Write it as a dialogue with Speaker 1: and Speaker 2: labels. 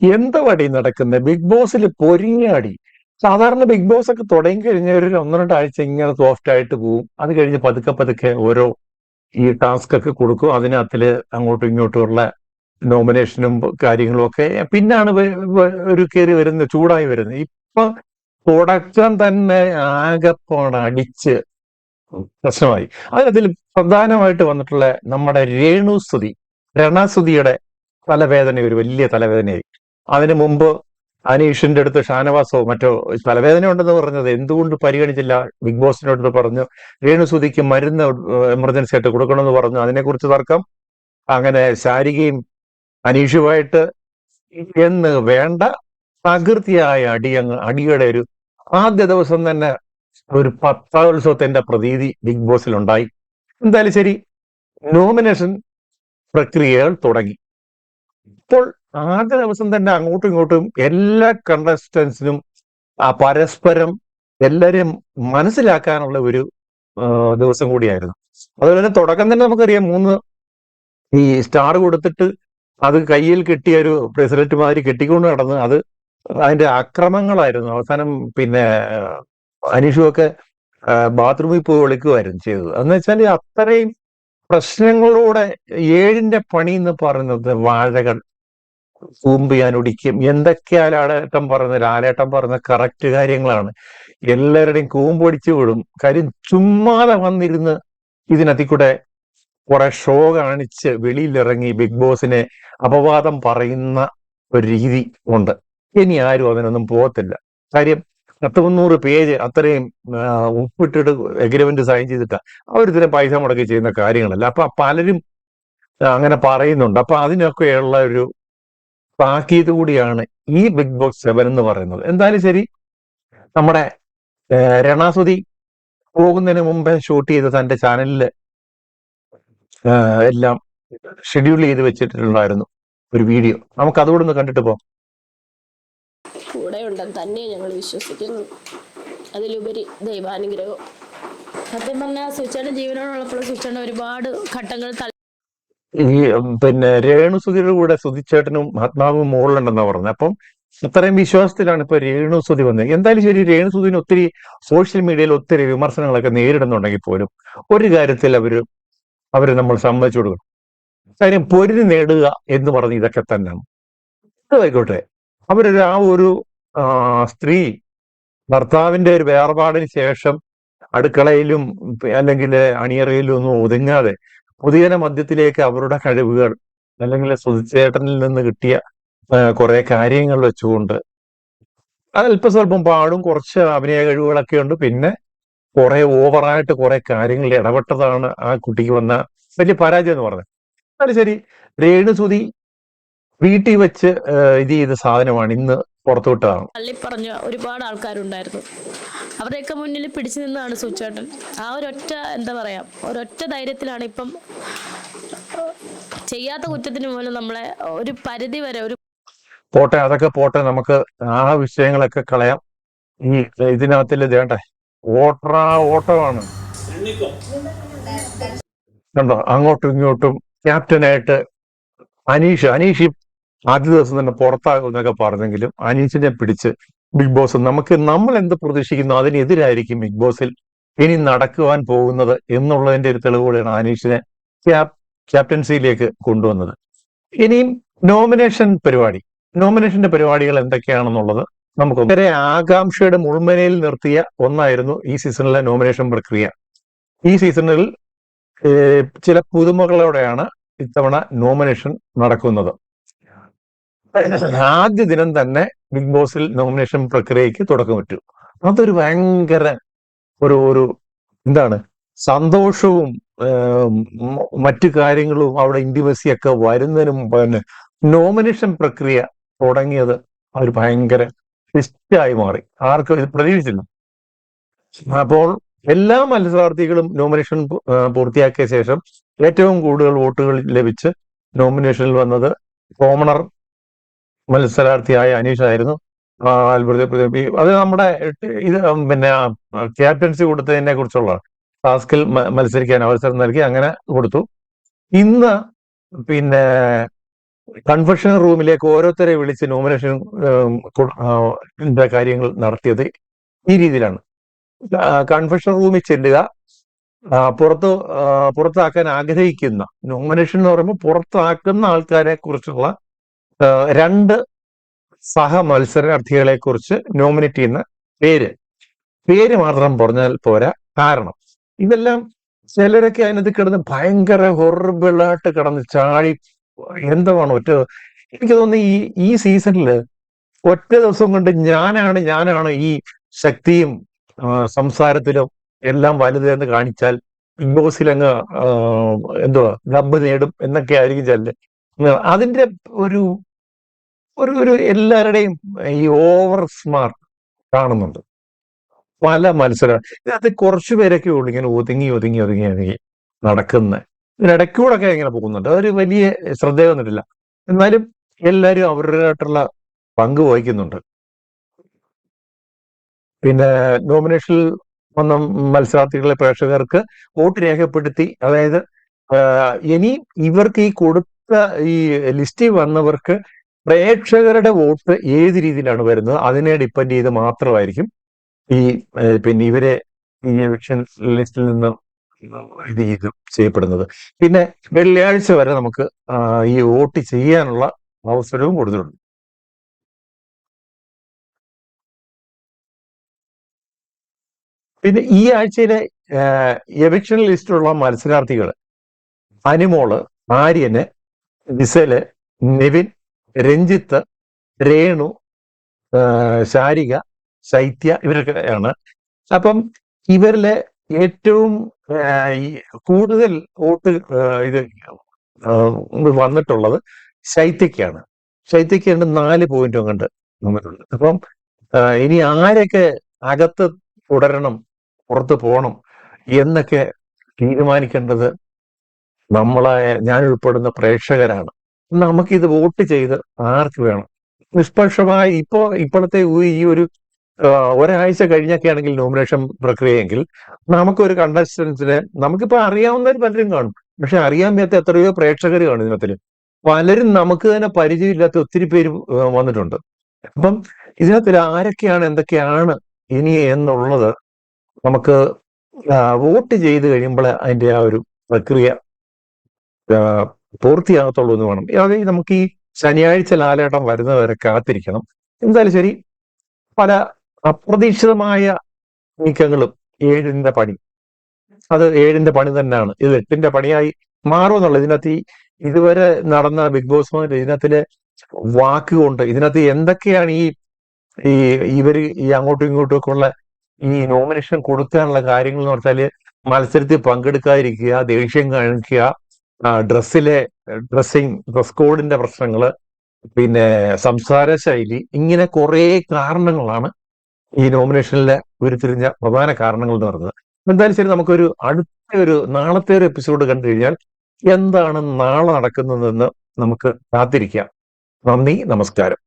Speaker 1: എന്താടി നടക്കുന്നത്? ബിഗ് ബോസിൽ പൊരിഞ്ഞാടി. സാധാരണ ബിഗ് ബോസ് ഒക്കെ തുടങ്ങി കഴിഞ്ഞ ഒരു ഒന്ന് രണ്ടാഴ്ച ഇങ്ങനെ സോഫ്റ്റ് ആയിട്ട് പോവും. അത് കഴിഞ്ഞ് പതുക്കെ പതുക്കെ ഓരോ ഈ ടാസ്ക് ഒക്കെ കൊടുക്കും. അതിനകത്തില് അങ്ങോട്ടും ഇങ്ങോട്ടുമുള്ള നോമിനേഷനും കാര്യങ്ങളും ഒക്കെ പിന്നാണ് ഒരു കയറി വരുന്നത്, ചൂടായി വരുന്നത്. ഇപ്പൊ തുടക്കം തന്നെ ആകെപ്പാട് അടിച്ച് പ്രശ്നമായി. അതിൽ പ്രധാനമായിട്ട് വന്നിട്ടുള്ള നമ്മുടെ രണസുതിയുടെ തലവേദന ഒരു വലിയ തലവേദനയായി. അതിനു മുമ്പ് അനീഷിന്റെ അടുത്ത് ഷാനവാസോ മറ്റോ തലവേദന ഉണ്ടെന്ന് പറഞ്ഞത് എന്തുകൊണ്ട് പരിഗണിച്ചില്ല? ബിഗ് ബോസിനോട് പറഞ്ഞു രേണുസുതിക്ക് മരുന്ന് എമർജൻസി ആയിട്ട് കൊടുക്കണമെന്ന് പറഞ്ഞു. അതിനെക്കുറിച്ച് തർക്കം. അങ്ങനെ ശാരികയും അനീഷുമായിട്ട് എന്ന് വേണ്ട തകൃതിയായ അടിയുടെ ഒരു ആദ്യ ദിവസം തന്നെ ഒരു പത്താമത്സവത്തിന്റെ പ്രതീതി ബിഗ് ബോസിൽ ഉണ്ടായി. എന്തായാലും ശരി, നോമിനേഷൻ പ്രക്രിയകൾ തുടങ്ങി. ഇപ്പോൾ ആദ്യ ദിവസം തന്നെ അങ്ങോട്ടും ഇങ്ങോട്ടും എല്ലാ കണ്ടസ്റ്റൻസിനും പരസ്പരം എല്ലാവരെയും മനസ്സിലാക്കാനുള്ള ഒരു ദിവസം കൂടിയായിരുന്നു. അതുപോലെ തന്നെ തുടക്കം തന്നെ നമുക്കറിയാം, 3 ഈ സ്റ്റാർ കൊടുത്തിട്ട് അത് കയ്യിൽ കിട്ടിയ ഒരു പ്രസിഡന്റ് മാതിരി കെട്ടിക്കൊണ്ട് നടന്ന് അതിന്റെ അക്രമങ്ങളായിരുന്നു. അവസാനം പിന്നെ അനീഷുമൊക്കെ ബാത്റൂമിൽ പോയി വിളിക്കുമായിരുന്നു ചെയ്തത്. എന്ന് വെച്ചാൽ അത്രയും പ്രശ്നങ്ങളോടെ 7ന്റെ പണി എന്ന് പറയുന്നത് വാഴകൾ കൂമ്പ് ഞാൻ ഒടിക്കും, എന്തൊക്കെയാ ലാലേട്ടൻ പറഞ്ഞ കറക്റ്റ് കാര്യങ്ങളാണ്. എല്ലാവരുടെയും കൂമ്പൊടിച്ചു വിടും. കാര്യം ചുമ്മാതെ വന്നിരുന്ന് ഇതിനകത്തിൽ കൂടെ കുറെ ഷോ കാണിച്ച് വെളിയിലിറങ്ങി ബിഗ് ബോസിനെ അപവാദം പറയുന്ന ഒരു രീതി ഉണ്ട്. ഇനി ആരും അതിനൊന്നും പോകത്തില്ല. കാര്യം 300 പേജ് അത്രയും ഒപ്പിട്ടിട്ട് എഗ്രിമെന്റ് സൈൻ ചെയ്തിട്ടാ അവരിതിനെ പൈസ മുടക്കി ചെയ്യുന്ന കാര്യങ്ങളല്ല. അപ്പൊ പലരും അങ്ങനെ പറയുന്നുണ്ട്. അപ്പൊ അതിനൊക്കെയുള്ള ഒരു താക്കീത് കൂടിയാണ് ഈ ബിഗ് ബോസ് 7 എന്ന് പറയുന്നത്. എന്തായാലും ശരി, നമ്മുടെ രണാസുതി പോകുന്നതിന് മുമ്പേ ഷൂട്ട് ചെയ്ത് തന്റെ ചാനലിൽ എല്ലാം ഷെഡ്യൂൾ ചെയ്ത് വെച്ചിട്ടുണ്ടായിരുന്നു ഒരു വീഡിയോ. നമുക്ക് അതുകൂടെ ഒന്ന് കണ്ടിട്ട് പോകാം.
Speaker 2: കൂടെ ഉണ്ടെന്ന് തന്നെ ഞങ്ങൾ വിശ്വസിക്കുന്നു. അതിലുപരി ദൈവാനുഗ്രഹം. സത്യം പറഞ്ഞാൽ സുചേട്ടൻ ജീവനോടുള്ളപ്പോൾ സുചേട്ടൻ ഒരുപാട് ഘട്ടങ്ങൾ
Speaker 1: ഈ പിന്നെ രേണുസുതിയുടെ കൂടെ സുധിച്ചേട്ടനും ആത്മാവും മുകളിലുണ്ടെന്നാ പറഞ്ഞത്. അപ്പം അത്രയും വിശ്വാസത്തിലാണ് ഇപ്പൊ രേണുസുതി വന്നത്. എന്തായാലും ശരി, രേണുസുതിന് ഒത്തിരി സോഷ്യൽ മീഡിയയിൽ ഒത്തിരി വിമർശനങ്ങളൊക്കെ നേരിടുന്നുണ്ടെങ്കിൽ പോലും ഒരു കാര്യത്തിൽ അവര് നമ്മൾ സമ്മതിച്ചു കൊടുക്കണം. കാര്യം പൊരുതി നേടുക എന്ന് പറഞ്ഞ് ഇതൊക്കെ തന്നെയാണ്. ആയിക്കോട്ടെ, അവരൊരു ഒരു സ്ത്രീ ഭർത്താവിന്റെ ഒരു വേർപാടിന് ശേഷം അടുക്കളയിലും അല്ലെങ്കിൽ അണിയറയിലും ഒന്നും ഒതുങ്ങാതെ പൊതുജന മധ്യത്തിലേക്ക് അവരുടെ കഴിവുകൾ അല്ലെങ്കിൽ സുധിച്ചേട്ടനിൽ നിന്ന് കിട്ടിയ കുറെ കാര്യങ്ങൾ വെച്ചുകൊണ്ട് അല്പ സ്വല്പം പാടും, കുറച്ച് അഭിനയ കഴിവുകളൊക്കെ ഉണ്ട്. പിന്നെ കുറെ ഓവറായിട്ട് കുറെ കാര്യങ്ങളിൽ ഇടപെട്ടതാണ് ആ കുട്ടിക്ക് വന്ന വലിയ പരാജയം എന്ന് പറഞ്ഞത്. എന്നാലും ശരി, രേണുസുതി വീട്ടിൽ വെച്ച് ഇത് ചെയ്ത സാധനമാണ് ഇന്ന് പുറത്തുവിട്ടതാണ്.
Speaker 2: പറഞ്ഞ ഒരുപാട് ആൾക്കാരുണ്ടായിരുന്നു. അവരുടെയൊക്കെ മുന്നിൽ പിടിച്ചു നിന്നാണ് സുചേട്ടൻ. ആ ഒരൊറ്റ എന്താ പറയാ, ഒരൊറ്റ ധൈര്യത്തിലാണ് ഇപ്പം ചെയ്യാത്ത കുറ്റത്തിന് പോലും നമ്മളെ ഒരു പരിധി വരെ
Speaker 1: പോട്ടെ, അതൊക്കെ പോട്ടെ, നമുക്ക് ആ വിഷയങ്ങളൊക്കെ കളയാം. ഈ ഇതിനകത്തിൽ വേണ്ടേ ഓട്ടമാണ് കണ്ടോ. അങ്ങോട്ടും ഇങ്ങോട്ടും ക്യാപ്റ്റനായിട്ട് അനീഷ് ആദ്യ ദിവസം തന്നെ പുറത്താകും എന്നൊക്കെ പറഞ്ഞെങ്കിലും അനീഷിനെ പിടിച്ച് ബിഗ് ബോസ് നമ്മൾ എന്ത് പ്രതീക്ഷിക്കുന്നു അതിനെതിരായിരിക്കും ബിഗ് ബോസിൽ ഇനി നടക്കുവാൻ പോകുന്നത് എന്നുള്ളതിന്റെ ഒരു തെളിവ് കൂടെയാണ് അനീഷിനെ ക്യാപ്റ്റൻസിയിലേക്ക് കൊണ്ടുവന്നത്. ഇനിയും നോമിനേഷന്റെ പരിപാടികൾ എന്തൊക്കെയാണെന്നുള്ളത് നമുക്ക് വളരെ ആകാംക്ഷയുടെ മുൾമനയിൽ നിർത്തിയ ഒന്നായിരുന്നു ഈ സീസണിലെ നോമിനേഷൻ പ്രക്രിയ. ഈ സീസണിൽ ചില പുതുമകളോടെയാണ് ഇത്തവണ നോമിനേഷൻ നടക്കുന്നത്. ആദ്യ ദിനം തന്നെ ബിഗ് ബോസിൽ നോമിനേഷൻ പ്രക്രിയയ്ക്ക് തുടക്കമിട്ടു. അതൊരു ഭയങ്കര ഒരു എന്താണ് സന്തോഷവും മറ്റു കാര്യങ്ങളും അവിടെ ഇന്റിമസി ഒക്കെ വരുന്നതിനും പിന്നെ നോമിനേഷൻ പ്രക്രിയ തുടങ്ങിയത് ഒരു ഭയങ്കര ട്വിസ്റ്റായി മാറി. ആർക്കും ഇത് പ്രതീക്ഷിച്ചില്ല. അപ്പോൾ എല്ലാ മത്സരാർത്ഥികളും നോമിനേഷൻ പൂർത്തിയാക്കിയ ശേഷം ഏറ്റവും കൂടുതൽ വോട്ടുകൾ ലഭിച്ച് നോമിനേഷനിൽ വന്നത് കോമണർ മത്സരാർത്ഥിയായ അനീഷായിരുന്നു. അത് നമ്മുടെ ഇത് പിന്നെ ക്യാപ്റ്റൻസി കൊടുത്തതിനെ കുറിച്ചുള്ള ടാസ്കിൽ മത്സരിക്കാൻ അവസരം നൽകി അങ്ങനെ കൊടുത്തു. ഇന്ന് പിന്നെ കൺവെൻഷൻ റൂമിലേക്ക് ഓരോരുത്തരെ വിളിച്ച് നോമിനേഷൻ കാര്യങ്ങൾ നടത്തിയത് ഈ രീതിയിലാണ്. കൺവെൻഷൻ റൂമിൽ ചെല്ലുക, പുറത്താക്കാൻ ആഗ്രഹിക്കുന്ന, നോമിനേഷൻ എന്ന് പറയുമ്പോൾ പുറത്താക്കുന്ന ആൾക്കാരെ കുറിച്ചുള്ള 2 സഹ മത്സരാർത്ഥികളെ കുറിച്ച് നോമിനേറ്റ് ചെയ്യുന്ന പേര് മാത്രം പറഞ്ഞാൽ പോരാ, കാരണം ഇതെല്ലാം ചിലരൊക്കെ അതിനകത്ത് കിടന്ന് ഭയങ്കര ഹൊറിബിളായിട്ട് കിടന്ന് ചാടി എന്താണ് എനിക്ക് തോന്നുന്നു ഈ സീസണിൽ ഒറ്റ ദിവസം കൊണ്ട് ഞാനാണ് ഈ ശക്തിയും സംസാരത്തിലും എല്ലാം വലുത് എന്ന് കാണിച്ചാൽ ബിഗ് ബോസിൽ അങ്ങ് എന്തുവാ ഡബ് നേടും എന്നൊക്കെ ആയിരിക്കും ചില. അതിന്റെ ഒരു ഒരു എല്ലാവരുടെയും ഈ ഓവർ സ്മാർട്ട് കാണുന്നുണ്ട് പല മത്സരം. ഇതിനകത്ത് കുറച്ചു പേരൊക്കെ ഉള്ളു ഇങ്ങനെ ഒതുങ്ങി നടക്കുന്ന. ഇതിനിടയ്ക്കൂടൊക്കെ ഇങ്ങനെ പോകുന്നുണ്ട്, അതൊരു വലിയ ശ്രദ്ധ വന്നിട്ടില്ല. എന്നാലും എല്ലാവരും അവരുടേതായിട്ടുള്ള പങ്ക് വഹിക്കുന്നുണ്ട്. പിന്നെ നോമിനേഷനിൽ വന്ന മത്സരാർത്ഥികളെ പ്രേക്ഷകർക്ക് വോട്ട് രേഖപ്പെടുത്തി, അതായത് ഇനി ഇവർക്ക് ഈ കൊടുത്ത ഈ ലിസ്റ്റിൽ വന്നവർക്ക് പ്രേക്ഷകരുടെ വോട്ട് ഏത് രീതിയിലാണ് വരുന്നത് അതിനെ ഡിപ്പെൻഡ് ചെയ്ത് മാത്രമായിരിക്കും പിന്നെ ഇവരെ ഈ എവിക്ഷൻ ലിസ്റ്റിൽ നിന്ന് ഇത് ചെയ്യപ്പെടുന്നത്. പിന്നെ വെള്ളിയാഴ്ച വരെ നമുക്ക് ഈ വോട്ട് ചെയ്യാനുള്ള അവസരവും കൊടുത്തിട്ടുണ്ട്. പിന്നെ ഈ ആഴ്ചയിലെ എവിക്ഷൻ ലിസ്റ്റിലുള്ള മത്സരാർത്ഥികൾ അനിമോള്, ആര്യന്, വിസല്, നിവിൻ, രഞ്ജിത്ത്, രേണു, ശാരിക, ശൈത്യ, ഇവരൊക്കെയാണ്. അപ്പം ഇവരിലെ ഏറ്റവും കൂടുതൽ വോട്ട് ഇത് വന്നിട്ടുള്ളത് ശൈത്യക്കാണ്. ശൈത്യക്ക് 4 പോയിന്റും കണ്ട് വന്നിട്ടുണ്ട്. അപ്പം ഇനി ആരൊക്കെ അകത്ത് തുടരണം, പുറത്ത് പോകണം എന്നൊക്കെ തീരുമാനിക്കേണ്ടത് ഞാൻ ഉൾപ്പെടുന്ന പ്രേക്ഷകരാണ്. നമുക്കിത് വോട്ട് ചെയ്ത് ആർക്ക് വേണം നിഷ്പക്ഷമായി ഇപ്പോഴത്തെ ഈ ഒരു ഒരാഴ്ച കഴിഞ്ഞൊക്കെ ആണെങ്കിൽ നോമിനേഷൻ പ്രക്രിയയെങ്കിൽ നമുക്കൊരു കണ്ടസ്റ്റൻസിനെ നമുക്കിപ്പോ അറിയാവുന്നവർ പലരും കാണും, പക്ഷെ അറിയാൻ പറ്റാത്ത എത്രയോ പ്രേക്ഷകർ കാണും ഇതിനകത്തിൽ. പലരും നമുക്ക് തന്നെ പരിചയമില്ലാത്ത ഒത്തിരി പേര് വന്നിട്ടുണ്ട്. അപ്പം ഇതിനകത്തിൽ ആരൊക്കെയാണ് എന്തൊക്കെയാണ് ഇനി എന്നുള്ളത് നമുക്ക് വോട്ട് ചെയ്ത് കഴിയുമ്പോൾ അതിന്റെ ആ ഒരു പ്രക്രിയ പൂർത്തിയാകത്തുള്ളൂ എന്ന് വേണം. അതായത് നമുക്ക് ഈ ശനിയാഴ്ച ലാലേട്ടം വരുന്നവരെ കാത്തിരിക്കണം. എന്തായാലും ശരി, പല അപ്രതീക്ഷിതമായ നീക്കങ്ങളും 7ന്റെ പണി, അത് 7ന്റെ പണി തന്നെയാണ്. ഇത് 8ന്റെ പണിയായി മാറുമെന്നുള്ളത് ഇതിനകത്ത് ഇതുവരെ നടന്ന ബിഗ് ബോസ് ഇതിനകത്തിലെ വാക്കുകൊണ്ട് ഇതിനകത്ത് എന്തൊക്കെയാണ് ഈ ഇവര് അങ്ങോട്ടും ഇങ്ങോട്ടും ഒക്കെ ഉള്ള ഈ നോമിനേഷൻ കൊടുക്കാനുള്ള കാര്യങ്ങൾ എന്ന് പറഞ്ഞാല് മത്സരത്തിൽ പങ്കെടുക്കാതിരിക്കുക, ദേഷ്യം കാണിക്കുക, ഡ്രസ് കോഡിന്റെ പ്രശ്നങ്ങള്, പിന്നെ സംസാര ശൈലി, ഇങ്ങനെ കുറെ കാരണങ്ങളാണ് ഈ നോമിനേഷനിലെ ഉരുത്തിരിഞ്ഞ പ്രധാന കാരണങ്ങൾ എന്ന് പറയുന്നത്. എന്തായാലും ശരി, നമുക്കൊരു നാളത്തെ ഒരു എപ്പിസോഡ് കണ്ടു കഴിഞ്ഞാൽ എന്താണ് നാളെ നടക്കുന്നതെന്ന് നമുക്ക് കാത്തിരിക്കാം. നന്ദി, നമസ്കാരം.